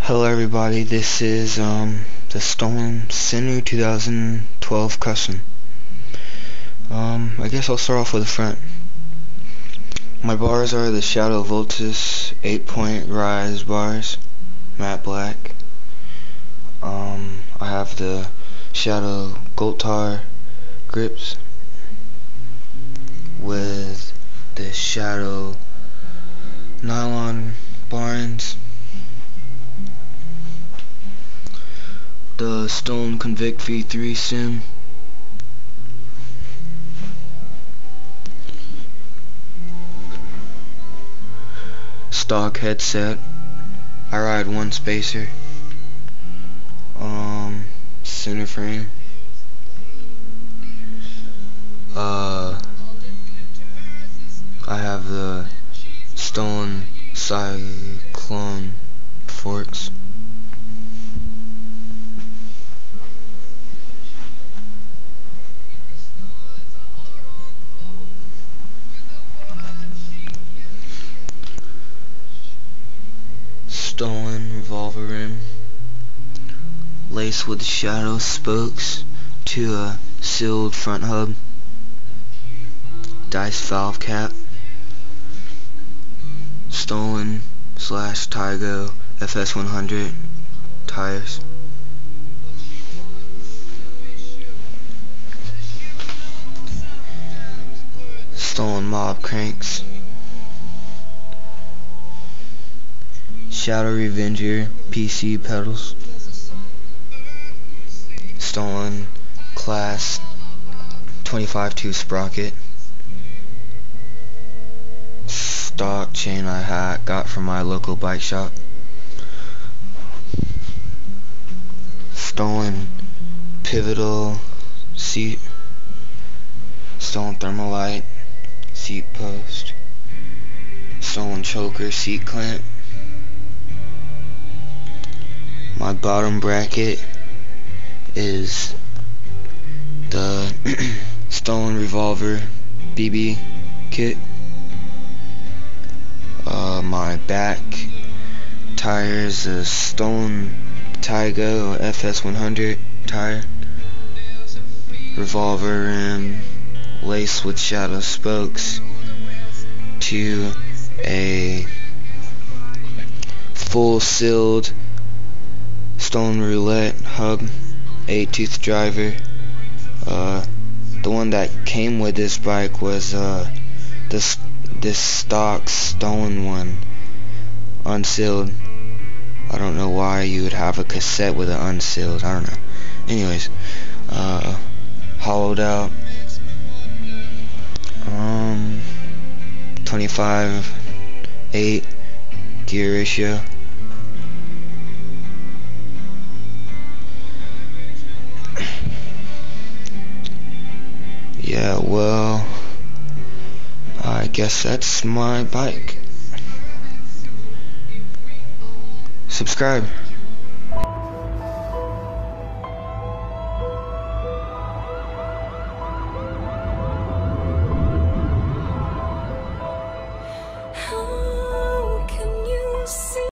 Hello everybody, this is the stolen Sinew 2012 custom. I guess I'll start off with the front. My bars are the Shadow Vultus 8-point rise bars, matte black. I have the Shadow Gold Tar grips with the Shadow nylon barns. The Stone Convict V3 sim. Stock headset. I ride one spacer. Center frame. I have the stolen cyclone forks. Stolen revolver rim, laced with shadow spokes to a sealed front hub, dice valve cap, stolen / tioga FS100 tires, stolen mob cranks, Shadow Revenger PC pedals, stolen class 25-2 Sproket, stock chain I got from my local bike shop, stolen pivotal seat, stolen thermalite seat post, stolen choker seat clamp. My bottom bracket is the stolen revolver BB kit. My back tire is a stolen tioga FS100 tire. Revolver rim laced with shadow spokes to a full sealed stolen rullet hub, 8-tooth driver. The one that came with this bike was this stock stolen one, unsealed. I don't know why you would have a cassette with an unsealed. I don't know. Anyways, hollowed out. 25/8 gear ratio. Yeah, well, I guess that's my bike. Subscribe.